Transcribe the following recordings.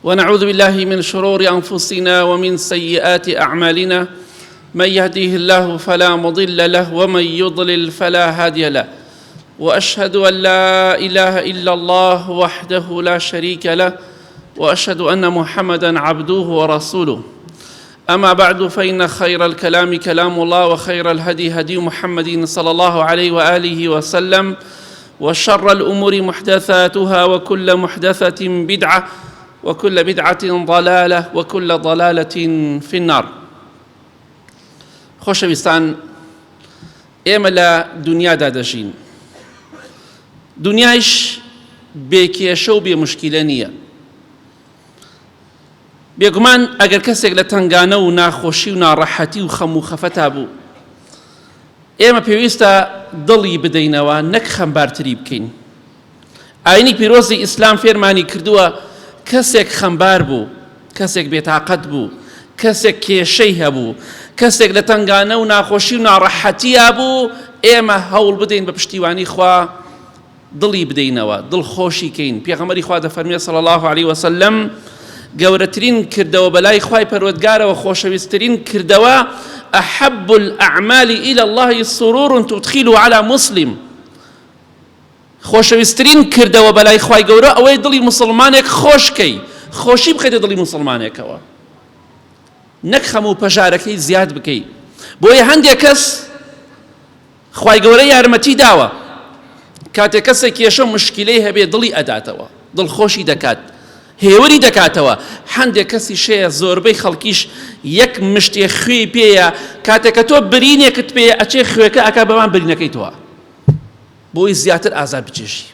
ونعوذ بالله من شرور أنفسنا ومن سيئات أعمالنا، من يهديه الله فلا مضل له ومن يضلل فلا هادي له، وأشهد أن لا إله إلا الله وحده لا شريك له، وأشهد أن محمدًا عبده ورسوله. أما بعد، فإن خير الكلام كلام الله، وخير الهدي هدي محمد صلى الله عليه وآله وسلم، وشر الأمور محدثاتها، وكل محدثة بدعة، وكل بدعة ضلالة، وكل ضلالة في النار. خۆشەویستان، ئێمە لە دنیادا دەژین. دنیایش بێکێشە و بێموشکیلە نییە. بێگومان ئەگەر کەسێک لە تەنگانە و ناخۆشی و ناڕەحەتی و خەم و خەفەتا بوو، ئێمە پێویستە دڵی بدەینەوە، نەک خەمبارتری بکەین. ئاینی پیرۆزی ئیسلام فێرمانی کردووە کەسێک خەمبار بوو، کەسێک بێتاقەت بوو، کەسێک کێشەی هەبوو، کەسێک لە تەنگانە و ناخۆشی و ناڕەحەتیە بوو، ئێمە هەوڵ بدەین بە پشتیوانی خوا دڵی بدەینەوە، دڵخۆشی کەین. پێغەمبەری خوا دەفەرمێ صلی الله علیه وسلم، گەورەترین کردەوە بەلای خوای پەروەردگارەوە، خۆشەویستترین کردەوە، ئەحەب الأعمال إلى الله سرور تدخل على مسلم. خۆشەویستترین کردەوە بەلای خوای گەورە ئەوەی دڵی مسلمانێک خۆشکەی، خۆشی بخەیتە دڵی مسلمانێکەوە، نەک خەم و پەژارەکەی زیاد بکەی. بۆیە هەندێک کەس خوای گەورە یارمەتی داوە، کاتێک کەسێک کێشە مشکلەی هەبێ دڵی ئەداتەوە، دڵخۆشی دەکات، هێوری دەکاتەوە. هەندێک کەسی شەیە، زۆربەی خەڵکیش یەک مشتێ خوێی پێیە، کاتێککە تۆ برینێکت پێ ئەچێ خوێەکە ئەکا بەوان برینەکەی تۆوە، بۆی زیاتر ئازار بچێشی،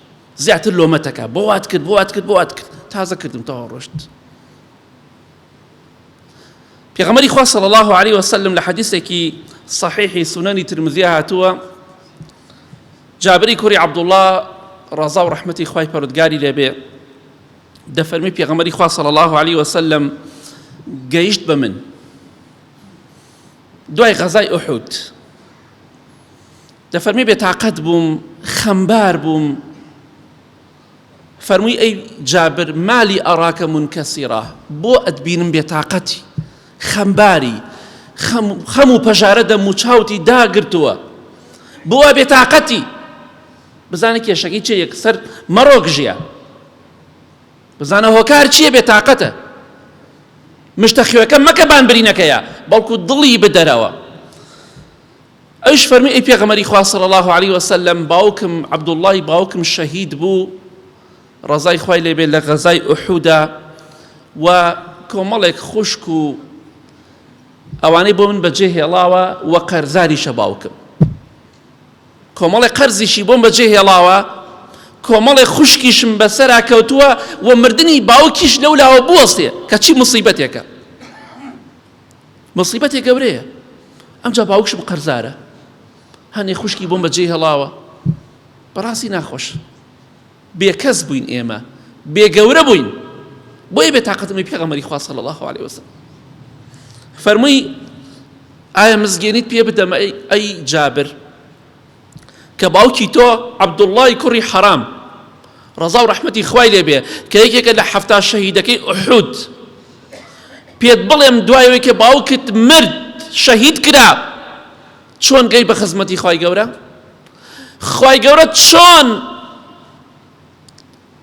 زیاتر لۆمەتەکە، بۆ وات کرد، بۆ وات کرد، بۆ وات کرد، تازە کردم تەواو ڕۆشت. پێغەمبەری خوا صلی الله علیه وسلم لە حەدیثێکی صحیحی سونەنی ترمذیە هاتووە، جابری کوڕی عەبدوڵڵاه ڕەزا و ڕەحمەتی خوای پەروەردگاری لێبێ دەفەرمی پێغەمبەری خوا صلی الله علیه وسلم گەیشت بە من دوای غەزای ئوحود. دەفەرمی بێتاقەت بووم، خەمبار بووم. فەرمووی ئەی جابر، مالی ئەڕاکە منکەسیرە، بۆ ئەتبینم بێتاقەتی، خەمباری، خەم و پەژارە دەم و چاوتی داگرتووە، بۆ بێتاقەتی. بزانە کێشەکەی چیە؟ یەکسەر مەڕۆک ژیە، بزانە هۆکار چییە؟ بێتاقەتە. مشتە خوێەکە مەکە بانبرینەکەیە، بەڵکو دڵی بدەرەوە. ئەویش فەرمی ئەی پێغەمبەری خوا صلی الله علیه وسلم، باوکم عەبدوڵڵاهی باوکم شەهید بوو، ڕەزای خوای لێبێ، لە غەزای ئوحودا، و کۆمەڵێک خوشک و ئەوانەی بۆ من بەجێ هێڵاوە، وە قەرزاریشە باوکم، کۆمەڵێک قەرزیشی بۆم بەجێ هێڵاوە، کۆمەڵێک خوشکیشم بەسەرا کەوتووە، و مردنی باوکیش لەولاوە بوەستێ، کە چی موسیبەتێکە، موسیبەتێک گەورەیە. ئەمجا باوکشم قەرزارە، هەنێ خوشکی بۆم بەجێ هێڵاوە، بەڕاستی ناخۆش، بێکەس بووین ئێمە، بێگەورە بووین، بۆیە بێتاقەتمی پێغەمبەری خوا صلی الله علیه وسلم. فەرمووی ئایا مزگێنیت پێ بدەمە ئەی جابر، کە باوکی تۆ عەبدوڵڵاهی کوڕی حەرام ڕەزا و ڕەحمەتی خوای لێبێ، کە یەکێکە لە حەفتا شەهیدەکەی ئوحود، پێت بڵێم دوایەوەی کە باوکت مرد، شەهید کرا، چۆن گەی بە خزمەتی خوای گەورە؟ خوای گەورە چۆن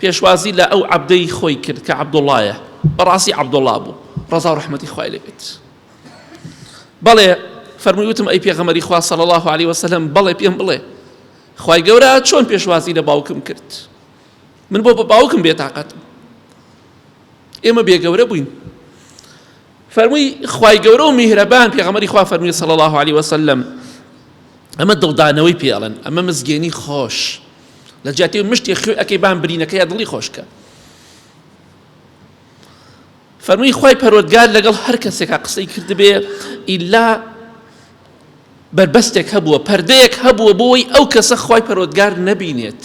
پێشوازی لە ئەو عەبدەی خۆی کرد کە عەبدوڵڵایە، بەڕاستی عەبدوڵڵا بوو، ڕەزا و ڕەحمەتی خوای لێبێت. بەڵێ، فەرمووی وتم ئەی پێغەمبەری خوا صلی الله علیه وسلم، بەڵێ پێم بڵێ، خوای گەورە چۆن پێشوازی لە باوکم کرد؟ من بۆ بە باوکم بێتاقەتم، ئێمە بێگەورە بووین. فەرمووی خوای گەورە و میهرەبان، پێغەمبەری خوا فەرمووی صلی الله علیه وسلم، ئەمە دڵدانەوەی پێڵێن، ئەمە مزگێنی خۆش، لە جیاتی مشتی خوێ ئەکەی بان برینەکەیە دڵی خۆشکە. فەرمووی خوای پەروەردگار لەگەڵ هەر کەسێکا قسەی کردبێ، ئیلا بربەستێک هەبووە، پەردەیەک هەبووە بۆی ئەو کەسە خوای پەروەردگار نەبینێت.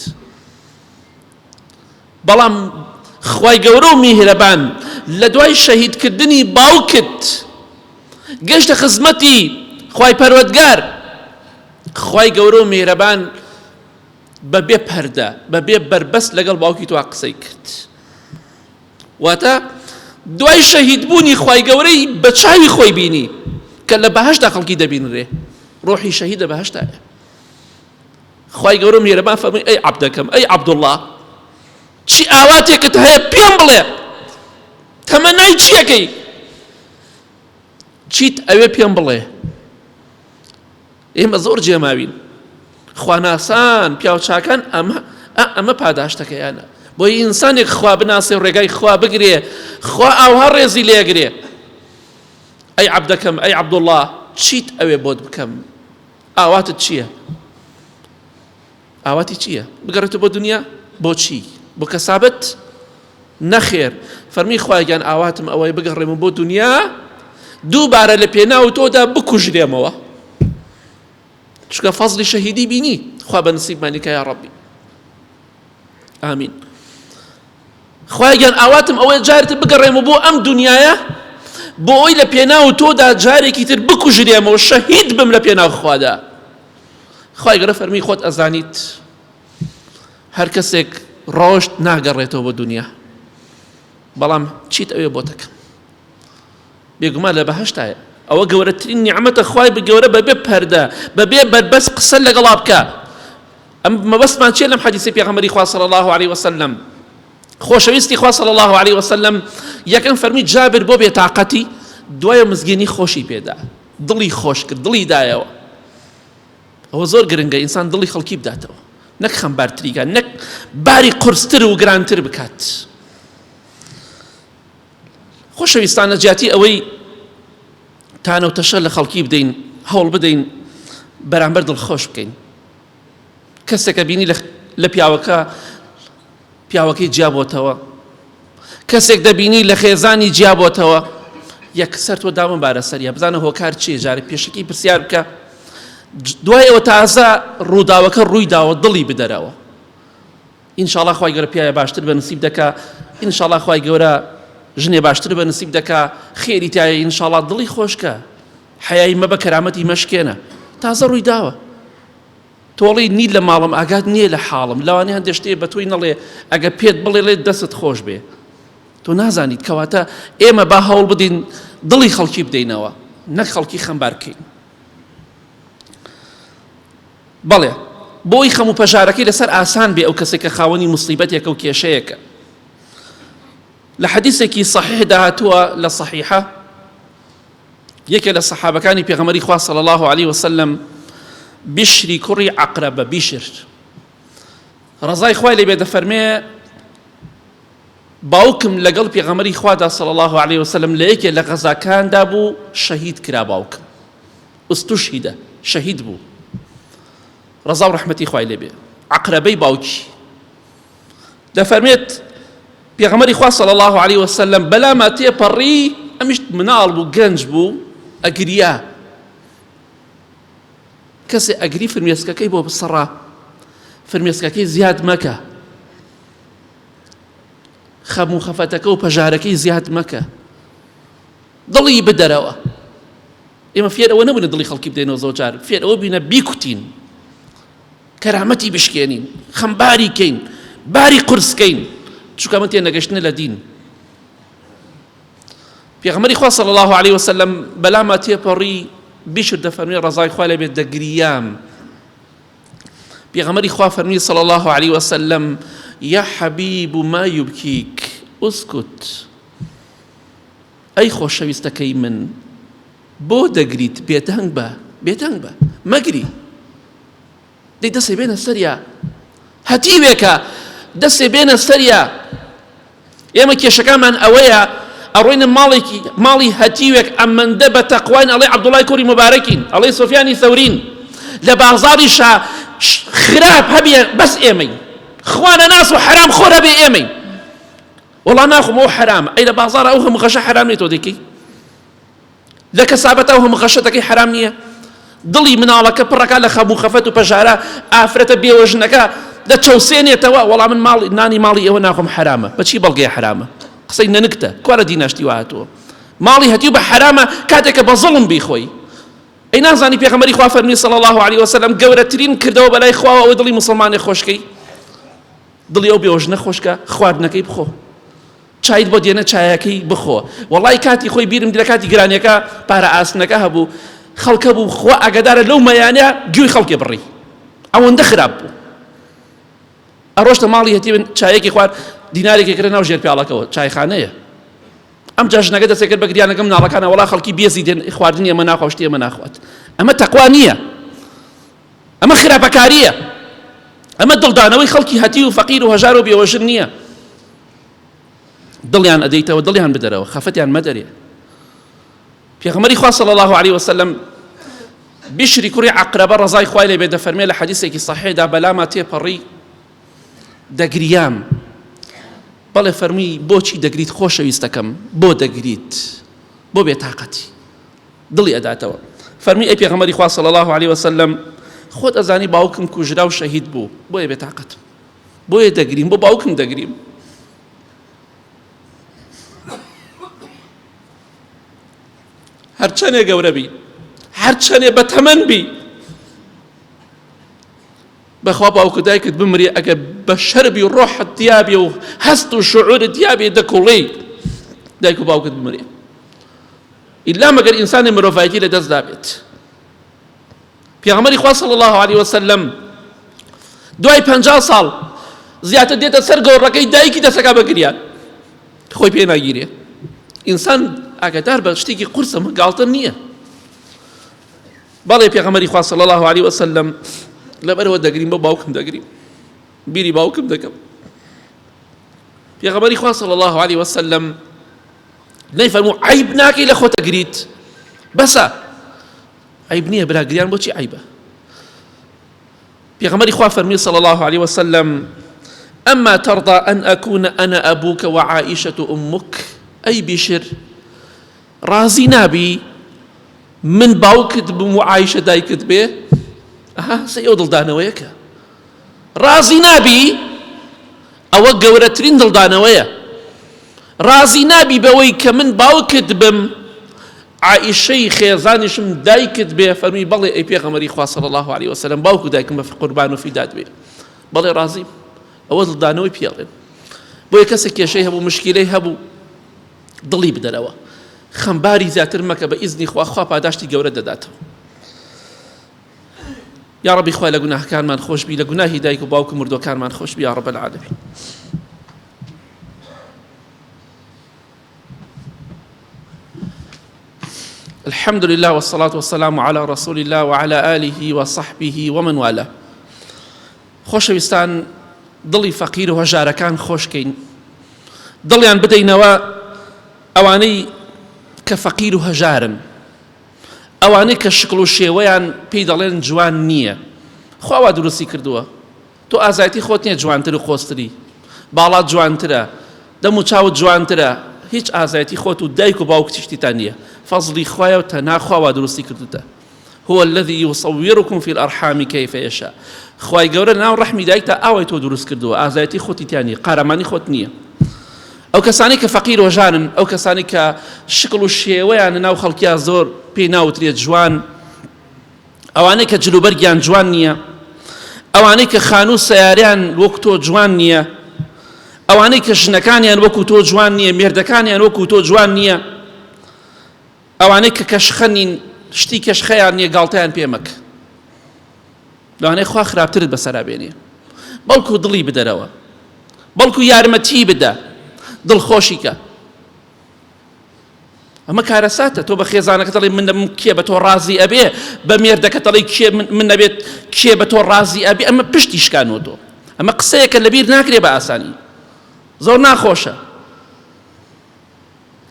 بەڵام خوای گەورە و میهرەبان لە دوای شەهیدکردنی باوکت گەشتە خزمەتی خوای پەروەردگار، خوای گەورە و میهرەبان بەبێ پەردە، بەبێ بربەست لەگەڵ باوکی تۆ قسەی کرد. واتە دوای شەهید بوونی خوای گەورەی بە چاوی خۆی بینی کە لە بەهەشتا خەڵکی دەبینرێ ڕۆحی شەهید لە بەهەشتایە. خوای گەورە میێرەبان فەرمووی ئەی عەبدەکەم، ئەی عەبدوڵڵا، چی ئاواتێکت هەیە پێم بڵێ، تەمەنای چیەکەی، چیت ئەوێ پێم بڵێ. ئێمە زۆر جێماوین، خواناسان پیاوچاکان ئەمە پاداشتەکەیانە. بۆی ئینسانێک خوا بناسێ و ڕێگای خوا بگرێ، خوا ئاوها ڕێزی لێگرێ. ئەی عەبدەکەم، ئەی عەبدوڵڵا، چیت ئەوێ بۆت بکەم، ئاواتت چییە؟ ئاواتی چییە؟ بگەڕێتە بۆ دنیا بۆچی؟ بۆ کەسابەت؟ نەخێر. فەرمی خوایگیان ئاواتم ئەوەی بگەڕێمە بۆ دنیا دووبارە لە پێناو تۆدا بکوژرێمەوە، چکە فەزلی شەهیدی بینی. خوا بە نسیبمانی کە یا ڕەبی. ئامین. خوایگیان ئاواتم ئەوەی جارێت بگەڕێمە بۆ ئەم دنیایە بۆ ئەوی لە پێناو تۆدا جارێکی تر بکوژرێمەوە، شەهید بم لە پێناو خوادا. خوای گەورە فەرمی خۆت ئەزانیت هەر کەسێک ڕۆشت ناگەڕێتەوە بۆ دنیا، بەڵام چیت ئەوێ بۆ دەکەم؟ بێگومان لە بەهەشتایە. ئەوە گەورەترین نیعمەتە خوای گەورە بەبێ پەردە، بەبێ بەربەس قسە لەگەڵا بکە. ئەم مەبەستمان چیە لەم حەدیثی پێغەمبەری خوا صلی الله علیه وسلم؟ خۆشەویستی خوا صلی الله علیه وسلم یەکەم فەرمی جابر بۆ بێتاقەتی، دوایە مزگێنی خۆشی پێدا، دڵی خۆش کرد، دڵی دایەوە. ئەوە زۆر گرنگە ئینسان دڵی خەڵکی بداتەوە، نەک خەمبارتریکە، نەک باری قورستر و گرانتر بکات. خۆشەویستانە جیاتی ئەوەی تانەوتەشە لە خەڵکی بدەین، هەوڵ بدەین بەرامبەر دڵخۆش بکەین. کەسێکە بینی لە پیاوەکەی جیابۆتەوە، کەسێک دەبینی لە خێزانی جیابۆتەوە، یەکسەر تۆ دامن بارە سەریە بزانە هۆکار چیە، جارێ پێشەکی پرسیار بکە، دوای ئەوە تازە ڕووداوەکە ڕووی داوە دڵی بدەرەوە. ئینشاءڵڵا خوای گەورە پیاوە باشتر بە نسیب دەکا، ئینشاءڵڵا خوای گەورە ژنێ باشتر بە نسیب دەکا، خێری تایە ئینشاءڵڵا دڵی خۆشکە، حەیای مەبە، کەرامەتی مەشکێنە، تازە ڕووی داوە. تۆڵی نیت لە ماڵم ئاگات نییە لە حاڵم، لەوانەیە هەندێک شتێ بە تۆی نەڵێ، ئەگە پێت بڵێ لێ دەست خۆش بێ، تۆ نازانیت. کەواتە ئێمە با هەوڵ بدەین دڵی خەڵکی بدەینەوە، نەک خەڵکی خەمبار بکەین. بەڵێ بۆی خەم و پەژارەکەی لەسەر ئاسان بێ ئەو کەسێک کە خاوەنی موسیبەتێکە و کێشەیەکە. لە حەدیثێکی صحیح داهاتووە لە صحیحە، یەکێ لە سەحابەکانی پێغەمبەری خوا صلی الله علیه وسلم، بشری کوڕی عەقرەبە، بیشر ڕەزای خوای لێ بێ دەفەرمێ باوکم لەگەڵ پێغەمبەری خوادا صلی الله علیه وسلم لە یەکێ لە غەزاکاندا بوو، شەهید کرا باوکم، ئوستوشهیدە، شەهید بوو. ڕەزا و ڕەحمەتی خوای لێ بێ. عەقرەبەی باوکی دەفەرمێت پێغەمبەری خوا صلی الله علیه وسلم بەلاما تێپەڕی، ئەمیش مناڵ بوو، گەنج بوو، ئەگریا. کەسێ ئەگری فرمێسکەکەی بۆ بسەڕا، فرمێسکەکەی زیاد مەکە، خەم و خەفەتەکە و پەژارەکەی زیاد مەکە، دڵی بدەرەوە. ئێمە فێر ئەوە نەبوونە دڵی خەڵکی بدەینەوە زۆر جار، فێر ئەوە بینە بیکوتین، کەرامەتی بشکێنین، خەمباری کەین، باری قورسکەین، چونکە ئەمە تێنەگەشتنە لە دین. پێغەمبەری خوا صلی الله علیه وسلم بەلاما تێپەڕی، بیشر دەفەرمێ ڕەزای خوا لێ بێت دەگریام. پێغەمبەری خوا فەرمی صلی الله علیه وسلم یا حەبیب ما یبکیک ئوسکوت، ئەی خۆشەویستەکەی من بۆ دەگریت؟ بێدەنگ بە، بێدەنگ بە، مەگری. دەی دەسێ بێنە سەریا، هەتیوێکە دەسێ بێنە سەریا. ئێمە کێشەکانمان ئەوەیە ئەڕۆینە ماڵی هەتیوێک ئەمەندە بە تەقوان، ئەڵێ عەبدوڵای کوڕی مبارەکین، ئەڵێ سۆفیانی ثەورین، لە بازاڕی خراپ هەبێ بەس ئێمەی، خوانە ناس و حرام خۆر هەبێ ئێمەی، وەڵا ناخۆم ئەو حرامە. ئەی لە بازاڕە ئەو هەموو غەشە حرام نیە تۆ دەکەی؟ لە کەسابەتە ئەو هەموو غەشە دەکەی حرام نییە؟ دڵی مناڵەکە پڕەکە لە خەم و خەفەت و پەژارە، ئافرەتە بێوەژنەکە دەچەوسێنێتەوە، وەڵام من نانی ماڵی ئێوە ناخۆم حرامە. بەچی بەڵگەیە حرامە؟ قسەی نەنکتە، کوارە دیناشتی وهاتووە. ماڵی هەتیو بە حرامە کاتێکە بە زڵم بیخۆی. ئەی نازانی پێغەمبەری خوا فەرمی صلی الله علیه وسلم گەورەترین کردەوە بەلای خواوە ئەوەی دڵی موسڵمانێ خۆشکەی، دڵی ئەو بێوەژنە خۆشکە، خواردنەکەی بخۆ. چایت بۆ دێنە چایەکەی بخۆ. وەڵای کاتی خۆی بیرم لە کاتی گرانیەکە پارە ئاسنەکە هەبوو، خەڵکە بوو خوا ئاگادارە لەو مەیانە گوێی خەڵکێ بڕی، ئەوەندە خراپ بوو. ئەڕۆشتە ماڵی هەتیبن چایەکی خوارد، دینارێکی کرد ناو ژێر پیاڵەکەەوە، چایخانەیە. ئەم جاژنەکە دەسێت کرد بە گریانەکەم ناڵەکانە، وەڵا خەڵکی بێزی دێن خواردنی ئەمە ناخوا شتی ئەمە ناخوات. ئەمە تەقوا نییە، ئەمە خراپەکاریە، ئەمە دڵدانەوەی خەڵکی هەتی و فەقیر و هەژار و بێوەژن نییە. دڵیان ئەدەیتەوە، دڵیان بدەرەوە، خەفەتیان مەدەرێ. پێغەمبەری خوا صلی الله علیه وسلم بشری کوڕی عەقرەبە ڕەزای خوای لێ بێ دەفەرمێ لە حەدیثێکی صەحیحدا بەلاما تێپەڕی دەگریام، بەڵێ فەرمووی بۆچی دەگریت خۆشەویستەکەم، بۆ دەگریت؟ بۆ بێتاقەتی. دڵی ئەداتەوە. فەرمووی ئەی پێغەمبەری خوا صلی الله علیه وسلم خۆت ئەزانی باوکم کوژرا و شەهید بوو، بۆیە بێتاقەتم، بۆیە دەگریم، بۆ باوکم دەگریم. هەرچەنێ گەورە بی، هەرچەنێ بەتەمەن بی، بەخوا باوکە دایکت بمرێ ئەگەر بە شەربی ڕۆحت دیابێ و هەست و شعورت دیابێ دەکوڵی دایک و باوکت بمرێ، ئیلا مەگەر ئینسانی مرۆڤایەتی لە دەستدا بێت. پێغەمبەری خوا صلی الله علیه وسلم دوای 50 ساڵ زیاتر دێتە سەر گەوڕەکەی دایکی دەسەکە بە گریان، خۆی پێ ناگیرێ. ئینسان ئاگادار بە شتێکی قورسە مەگاڵتە نییە. بەڵێ پێغەمبەری خوا صلی الله علیه وسلم لەبەرەوە دەگریم، بۆ باوکم دەگریم، بیری باوکم دەکەم. پێغەمبەری خوا صلی الله علیه وسلم نەیفەرموو عەیب ناکەی لە خۆت دەگریت، بەسە عیب نییە برا گریان بۆچی عیبە؟ پێغەمبەری خوا فەرمی صلی الله علیه وسلم ئەما تەرضى ئەن ئەکوونە ئەنە ئەبووکە وعائیشەة ئومک، ئەی بیشر ڕازی نابی من باوکت بم و عایشە دایکت بێ؟ ئەها سەی ئەو دڵدانەوەیەکە. ڕازی نابی، ئەوە گەورەترین دڵدانەوەیە. ڕازی نابی بەوەی کە من باوکت بم، عائشەی خێزانیشم دایکت بێ؟ فەرمی بەڵێ ئەی پێغەمبەری خوا صلی الله علیه وسلم باوک و دایکم بە قوربان و فیدات بێ. بەڵێ ڕازیم. ئەوە دڵدانەوەی پێڵێن. بۆیە کەسێک کێشەی هەبوو، مشکیلەی هەبوو، دڵی بدەرەوە، خەمباری زیاتر مەکە، بە ئیزنی خوا، خوا پاداشتی گەورە دەداتەوە. یا ربی خوای لە گوناهکانمان خۆش بی، لە گوناهی دایک و باوک و مردوەکانمان خۆش بی یا رب العالمین. الحمد لله والصلاة والسلام على رسول الله وعلى آله وصحبه ومن والاه. خۆشەویستان، دڵی فەقیر و هەژارەکان خۆشکەین، دڵیان بدەینەوە ئەوانەی کە فەقیر و هەژارن، ئەوانەی کە شکڵ و شێوەیان پێی دەڵێن جوان نییە. خوا وا دروستی کردووە، تۆ ئازایەتی خۆت نییە جوانتر و خۆستری، باڵات جوانترە، دەم و چاوت جوانترە، هیچ ئازایەتی خۆت و دایک و باوک تشتیتان نییە. فەزڵی خوایە و تەنها خوا وا دروستی کردوتە. هو الذي يصوركم في الأرحام كيف يشاء. خوای گەورە ناو ڕەحمی دایکدا ئاوای تۆ دروست کردووە، ئازایەتی خۆتی تیان نییە، قارەمانی خۆت نییە. ئەو کەسانی کە فەقیر و هەژارن، ئەو کەسانی کە شکڵ و شێوەیان ناو خەڵکیان زۆر پێی ناوترێت جوان، ئەوانەی کە جلوبەرگیان جوان نییە، ئەوانەی کە خانوو سەیاریان وەکو تۆ جوان نییە، ئەوانەی کە ژنەکانیان وەکو تۆ جوان نییە، مێردەکانیان وەکو تۆ جوان نییە، ئەوانەی کە کەشخەنین، شتی کەشخەیان نییە، گاڵتەیان پێ مەکە، لەوانەی خوا خراپترت بەسەرا بێنێ. بەڵکو دڵی بدەرەوە، بەڵکو یارمەتی بدە، دڵخۆشی کە. ئەمە کارەساتە. تۆ بە خێزانەکە دەڵێ من کێ بە تۆ ڕازی ئەبێ، بە مێردەکە دەڵێ کێ من نەبێت کێ بە تۆ ڕازی ئەبێ. ئەمە پشتی شکانەوە تۆ. ئەمە قسەیەکە لەبیر ناکرێ بە ئاسانی، زۆر ناخۆشە.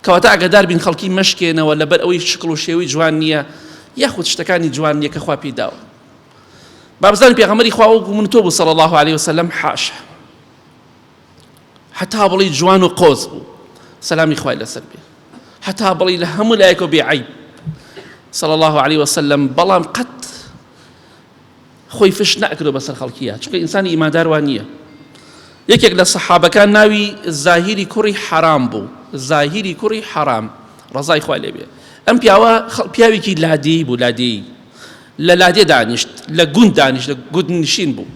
کەواتە ئاگادار بین خەڵکی مەشکێنەوە لەبەر ئەوەی شکڵ و شێوەی جوان نییە، یاخود شتەکانی جوان نییە کە خوا پێی داوە. با بزانین پێغەمبەری خوا وەکو من تۆ بوو صلی الله علیه وسلم، حاشا حتا بڵی جوان و قۆز بوو، سەلامی خوای لەسەر بێ، حتا بڵی لە هەموو لایەکەوە بێعیب صلی الله علیه وسلم، بەڵام قەت خۆی فش نەکردو بەسەر خەڵکیە، چونکە ئینسانی ئیماندار وان نییە. یەکێک لە سەحابەکان ناوی زاهیری کوڕی حەرام بوو، زاهیری کوڕی حەرام ڕەزای خوای لێ بێ. ئەم پیاوە پیاوێکی لادێی بوو، لادێی لە لادێ دانیشت، لە گوند دانیشت، لە گوند نشین بوو.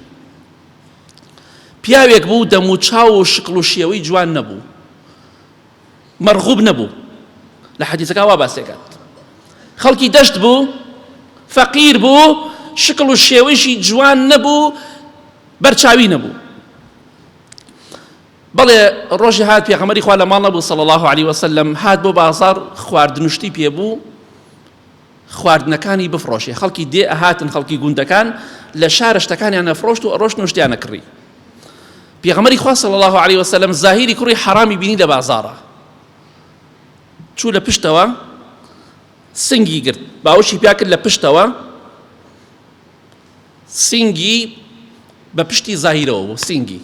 پیاوێک بوو دەم و چاو و شکڵ و شێوەی جوان نەبوو، مەرغوب نەبوو لە حەدیثەکە وا باسێکات خەڵکی دەشت بوو فەقیر بوو شکل و شێوەیەشی جوان نەبوو بەرچاوی نەبوو بەڵێ ڕۆژی هات پێغەمبەری خوا لە ماڵ نەبوو صلی الله عليه وسلم هات بۆ بازار خواردنوشتی پێبوو خواردنەکانی بفرۆشێ خەڵکی دێ ئەهاتن خەڵکی گوندەکان لە شارە شتەکانیان نەفرۆشت و ئەڕۆشتن و شتیان نەکڕی پێغەمبەری خوا صلی الله عليه وسلم زاهیری کوڕی حەرامی بینی لە بازارە چوو لە پشتەوە سنگی گرت باوشی پیا کرد لە پشتەوە سنگی بە پشتی زاهیرەوە بوو سنگی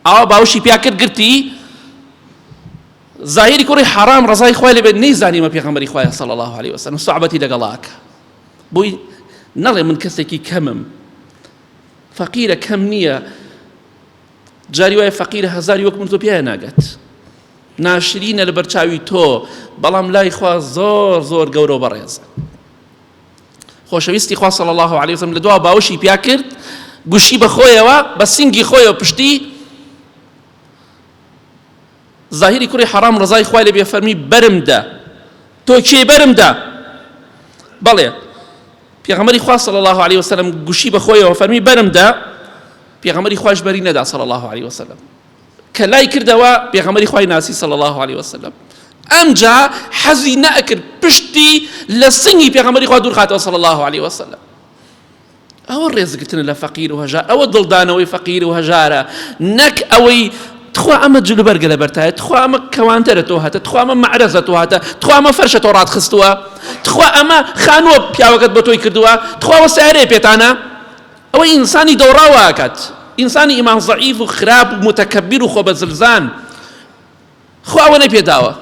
ئەوە باوشی پیا کرد گرتی زاهیری کوڕی حەرام ڕزای خوای لێبێت نەیزانیمە پێغەمبەری خوایە صلی الله عليه وسلم سوحبەتی لەگەڵاکە بۆی نەڵێ من کەسێکی کەمم فەقیرە کەم نییە جاری وایە فەقیرە هەزاری وەک من تۆ پیایە ناگات ناشرینە لە بەرچاوی تۆ بەڵام لای خوا زۆر زۆر گەورە و بەڕێزە خۆشەویستی خوا صلی الله عليه وسلم لە دوا باوشی پیا کرد گوشی بە خۆیەوە بە سنگی خۆیەوە پشتی زاهیری کوڕی حەرام ڕزای خوای لێبێ فەرمی بەرمدە تۆ کێ بەرمدە بەڵێ پێغەمبەری خوا صلی الله عليه وسلم گوشی بە خۆیەوە فەرمی بەرمدە پێغەمبەری خوایش بەری نەدا صلی الله عليه وسلم کە لای کردەوە پێغەمبەری خوای ناسی صلی الله عليه وسلم ئەمجا حەزی نەئەکرد پشتی لە سنگی پێغەمبەری خوا دوور خاتەوە صلی الله عليه وسلم ئەوە ڕێزگرتنە لە فەقیر و هەژار ئەوە دڵدانەوەی فەقیر و هەژارە نەک ئەوەی تخوا ئەمە جلوبەرگە لە بەرتایە تخوا ئەمە کەوانتەرە تۆ هاتە تخوا ئەمە مەعرەزە تۆ هاتە تخوا ئەمە فەرشە تۆ ڕاتخستووە تخوا ئەمە خانووە پیاوەکەت بە تۆی کردووە تخوا ئەوە سیارەیە پێتانە ئەوەی ئینسانی دەوڕاوە ئاکات ئینسانی ئیمان ضەعیف و خراپ و متەکەبیر و خۆ بە زلزان خوا ئەوە نەپێداوە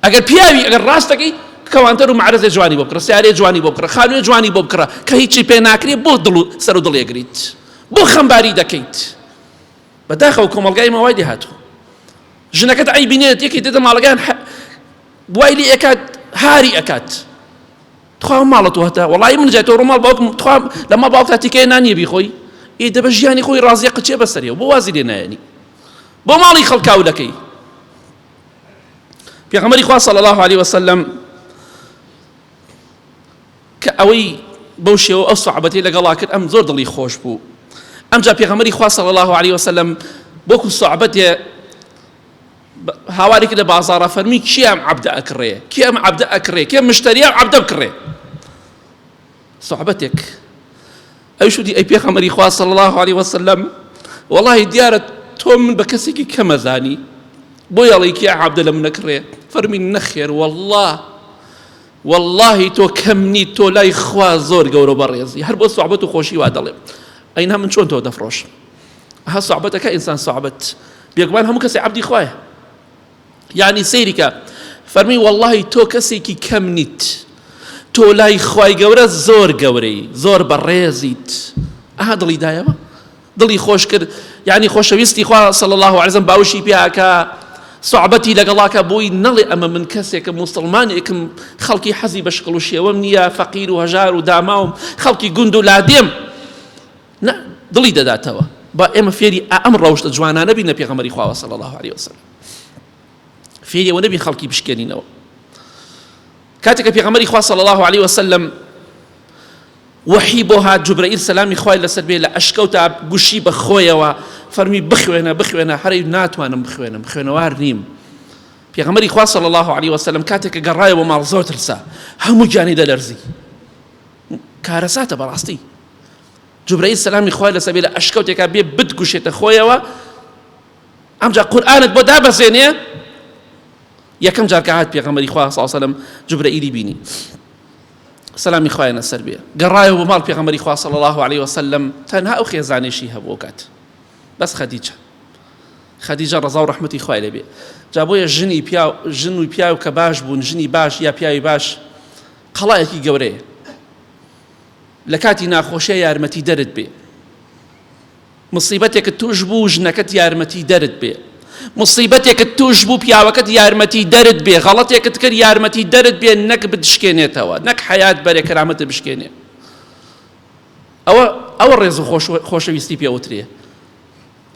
ئەگەر پیاوی ئەگەر ڕاستەکەی کەوانتەر و معرەزێ جوانی بۆ بکڕە سیارەیە جوانی بۆ بکڕە خانوویە جوانی بۆ بکڕە کە هیچی پێ ناکرێ بۆ دڵ و سەر و دڵێگریت بۆ خەمباری دەکەیت بەداخەوە کۆمەڵگای ماوای دێهاتوو ژنەکەت عەیبینێت یەکێ دێتە ماڵەکان دوای لێ ئەکات هاری ئەکات تخوا ماڵە تۆ هەتا وەڵی من جای تۆ ڕۆماڵ باوکم تخوا لە ماڵ باوکتا تیکەیە نانیە بیخۆی ئێ دەبە ژیانی خۆی ڕازیە قچێ بەسەریەوە بۆ وازی لێ نایەنی بۆ ماڵی خەڵکاو دەکەی پێغەمبەری خوا صلی الله عليه وسلم کە ئەوەی بەو شێوە ئەو سوحبەتەی لەگەڵا کرد ئەم زۆر دڵی خۆش بوو ئەمجا پێغەمبەری خوا صلی الله عليه وسلم بۆکو سوحبەتێ هاواری کرد لە بازاڕە فەرمی کێ ئەم عەبدە ئەکڕێ کێ ئەم عەبدە ئەکڕێ کێ مشتەریە عەبدە بکڕێ سوحبەتێک ئەویش وتی ئەی پێغەمبەری خوا صلی الله عليه وسلم وەڵاهی دیارە تۆ من بە کەسێکی کەمەزانی بۆ یاڵی کێ عەبدە لە من ئەکڕێ فەرمی نەخێر والله تۆ کەم نیت تۆ لای خوا زۆر گەورە و بەڕێزی هەر بۆ سوحبەت و خۆشی وا دەڵێ ئەینا من چۆن تۆ دەفرۆشم ها سوحبەتەکە ئینسان سوحبەت بێگومان هەموو کەسێ عەبدی خوایە یعنی سەیریکە فەرمی والله تۆ کەسێکی کەم نیت تۆ لای خوای گەورە زۆر گەورەی زۆر بەڕێزیت ئەها دڵی دایەوە دڵی خۆش کرد یعنی خۆشەویستی خوا صلی الله عليه وسلم باوشی پێیاکە سوحبەتی لەگەڵاکە بۆی نەڵێ ئەمە من کەسێکم موسڵمانێکم خەڵکی حەزی بە شقڵ و شێوەم نییە فەقیر و هەژار و داماوم خەڵکی گوند و لادێم دڵی دەداتەوە با ئێمە فێری ئەم ڕەوشتە جوانانە بین لە پێغەمبەری خوا صلی الله عليه وسلم فێری ئەوە نەبین خەڵکی بشکێنینەوە کاتێککە پێغەمبەری خوا صلی الله عليه وسلم وحی بۆ هات جوبرەئیل سەلامی خوای لەسەر بێ لە ئەشکەوتا گوشی بە خۆیەوە فەرمی بخوێنە هەرەی ناتوانم بخوێنم خوێنەوار نیم پێغەمبەری خوا صلی الله عليه وسلم کاتێککە گەڕایەوە ماڵ زۆر ترسا هەموو گیانی دەلەرزی کارەساتە بەڕاستی جوبرەئیل سەلامی خوای لەسەر بێ لە ئەشکەوتێکا بێ بتگوشێتە خۆیەوە ئەمجا قورئانت بۆ دابەزێنێ یەکەم جار کە هات پێغەمبەری خوا صلی الله عليه وسلم جوبرەئیلی بینی سەلامی خوایە لەسەر بێ گەڕایەوە بۆ ماڵ پێغەمبەری خوا صلی الله عليه وسلم تەنها ئەو خێزانێشی هەبوو کات بەس خەدیجە ڕەزا و ڕەحمەتی خوای لێبێ جا بۆیە ژن و پیاو کە باش بوون ژنی باش یا پیاوی باش قەڵایەکی گەورەیە لە کاتی ناخۆشیە یارمەتی دەرت بێ مصیبەتێکت توش بوو ژنەکەت یارمەتی دەرت بێ مصیبەتێکت توش بوو پیاوەکەت یارمەتی دەرت بێ غەڵەتێکت کرد یارمەتی دەرت بێ نەک بتشکێنێتەوە نەک حەیات بەرێ کەرامەتت بشکێنێ ئەوە ڕێز و خۆشەویستی پێوترێ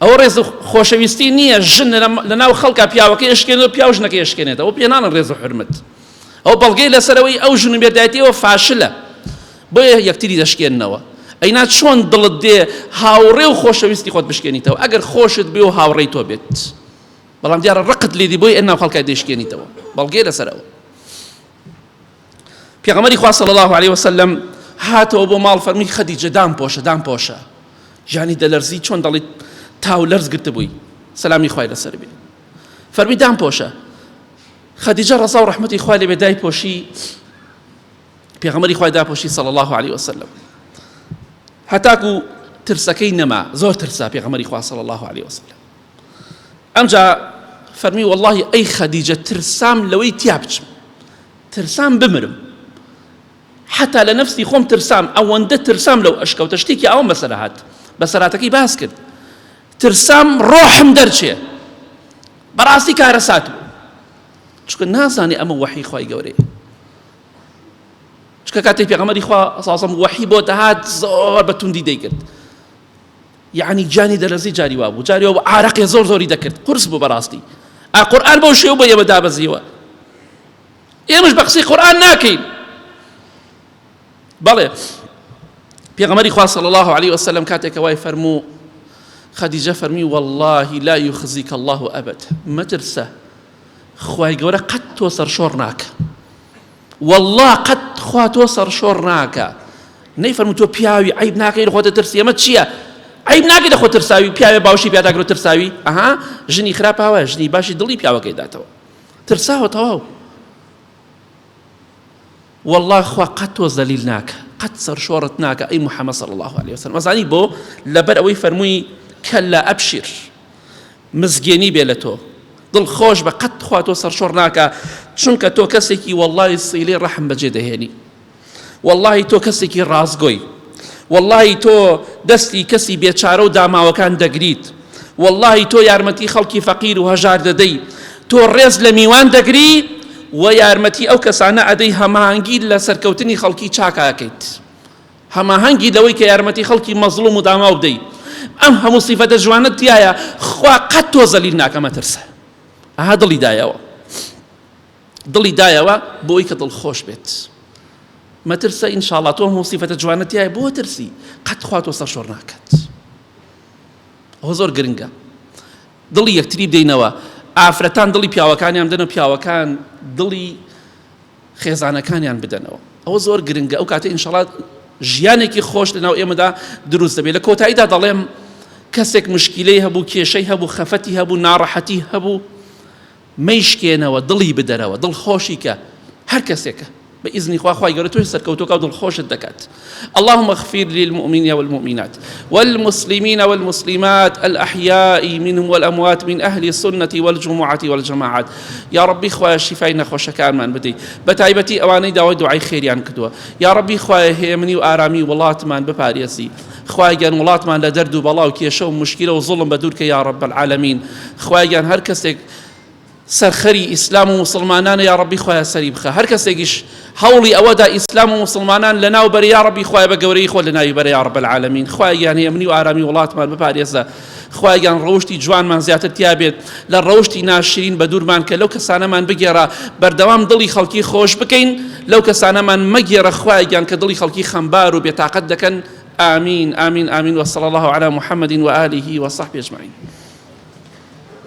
ئەوە ڕێز و خۆشەویستی نییە ژن لە ناو خەڵکا پیاوەکەی ئەشکێنێت و پیاو ژنەکەی ئەشکێنێتەوە، ئەو پێنانە ڕێز و حرمەت. ئەو بەڵگەی لەسەرەوەی ئەو ژن و بێدایەتیەوە فاشلە، بۆیە یەکتری دەشکێننەوە. ئەینا چۆن دڵت دێ هاوڕێ و خۆشەویستی خۆت بشکێنیتەوە ئەگەر خۆشت بێ و هاوڕێی تۆ بێت، بەڵام دیارە ڕقت لێدی بۆی ئەناو خەڵکای دەشکێنیتەوە، بەڵگەی لەسەرەوە. پێغەمبەری خوا صلی الله علیه وسلم هاتەوە بۆ ماڵ فەرمی خەدیجە دام پۆشە ژانی دەلەرزی چۆن دەڵێت تاو لەرز گرتە بووی سەلامی خوای لەسەر بێ فەرمی دام پۆشە. خەدیجە ڕەزا و ڕەحمەتی خوای لێ بێ دایپۆشی، پێغەمبەری خوای داپۆشی صلی الله علیه وسلم هەتاکو ترسەکەی نەما، زۆر ترسا پێغەمبەری خوا صلی الله علیه وسلم. ئەمجا فەرمی والله ئەی خەدیجە ترسام لەوەی تیا بچم، ترسام بمرم، حتا لە نەفسی خۆم ترسام، ئەوەندە ترسام لەو ئەشکەوتە شتێکی ئەوەم بەسەر هات، بەسەراتەکەی باس کرد، ترسام ڕۆحم دەرچێ، بەڕاستی کارەسات بوو، چونکە نازانێ ئەمە وەحی خوای گەورەیە. چونکە کاتێک پێغەمبەری خوا ساسم وەحی بۆ دەهات زۆر بە توندی دەیکرد، یعنی جانی دەلەرزی جاری وا بوو، جاری وا بوو عارەقێ زۆری دەکرد، قورس بوو بەڕاستی. قورئان بەو شێوە بۆ ئێمە دابەزیوە، ئێمەش بە قسەی قورئان ناکەین. بەڵێ پێغەمبەری خوا صلی الله علیه وسلم کاتێک وای فەرموو خەدیجە فەرمی والله لا يخزيك الله أبدا، مەترسە خوای گەورە قەت تۆ سەرشۆڕ ناکە، والله قەت خوا تۆ سەرشۆڕ ناکە. نەیفەرموو تۆ پیاوی عیب ناکەی لە خۆتە ترسی، ئەمە چییە؟ عیب ناکەی لە خۆ ترساوی، پیاوێ باوشی پیاداگرێت ترساوی، ئەها ژنی خراپاوە، ژنی باشی دڵی پیاوەکەی داتەوە، ترساوە تەواو. والله خوا قەت تۆ زەلیل ناکە، قەت سەرشۆڕت ناکە ئەی محەممەد صلی الله علیه وسلم. ئەزانی بۆ لەبەر ئەوەی فەرمووی کەلا ئەبشیر، مزگێنی بێ لە تۆ، دڵخۆش بە قەت خوا تۆ سەرشۆڕ ناکە، چونکە تۆ کەسێکی والله سیلەی ڕەحم بەجێ دەهێنی، والله تۆ کەسێکی ڕازگۆی، والله تۆ دەستی کەسی بێچارە و داماوەکان دەگریت، والله تۆ یارمەتی خەڵکی فەقیر و هەژار دەدەی، تۆ ڕێز لە میوان دەگری و یارمەتی ئەو کەسانە ئەدەی هەماهەنگی لە سەرکەوتنی خەڵکی چاکاکەیت، هەماهەنگی لەوەی کە یارمەتی خەڵکی مەزلوم و داماو بدەی. ئەم هەموو سیفەتە جوانت تایە، خوا قەت تۆ زەلیل ناکە، مەترسە. ئەها دڵی دایەوە بۆ ئەوەی کە دڵخۆش بێت، مەترسە ئینشاءڵڵا تۆ هەموو سیفەتە جوانت تایە بۆ ترسی، قەت خوا تۆ سەرشۆڕ ناکات. ئەوە زۆر گرنگە، دڵی یەکتری بدەینەوە، ئافرەتان دڵی پیاوەکانیان بدەنەوە، پیاوەکان دڵی خێزانەکانیان بدەنەوە، ئەوە زۆر گرنگە. ئەو کاتە ئینشاءڵڵا ژیانێکی خۆش لەناو ئێمەدا دروست دەبێت. لە کۆتاییدا دەڵێم کەسێک مشکلەی هەبوو، کێشەی هەبوو، خەفەتی هەبوو، ناڕەحەتی هەبوو، مەیشکێنەوە، دڵی بدەرەوە، دڵخۆشی کە هەر کەسێکە بإذن خوای گەورە توی سەرکەوتووەکە و دڵخۆشت دەکات. اللهم اغفر للمؤمنين والمؤمنات والمسلمين والمسلمات الأحياء منهم والأموات من أهل السنة والجمعة والجماعات. يا ربي خوای شفای نەخۆشەکانمان بدەی، بەتایبەتی ئەوانەی داوای دوعای خێریان کردووە. یا ربی خوای هێمنی و ئارامی وڵاتمان بپارێزی، خوای گیان وڵاتمان لە دەرد و بەڵا و کێشە و مشکلە و زوڵم بەدوورکە یا رب العالمین. خوای گیان هەر کەسێک سەرخەری ئیسلام و مسلمانانە یا ربی خوای سەری بخە، هەر کەسێکیش هەوڵی ئەوەدا ئیسلام و مسلمانان لەناو بەرە یا ربی خوای بە گەورەی خۆ لەناوی بەرە یا رب العالمین. خوای گیان هێمنی و ئارامی وڵاتمان بپارێزە، خوای گیان ڕەوشتی جوانمان زیاتر تیا بێت، لە ڕەوشتی ناشرین بە دوورمان کە لەو کەسانەمان بگێڕە، بەردەوام دڵی خەڵکی خۆش بکەین، لەو کەسانەمان مەگێڕە خوای گیان کە دڵی خەڵکی خەمبار و بێتاقەت دەکەن. آمين آمين آمين وصلى الله على محمد وآله وصحبه أجمعين.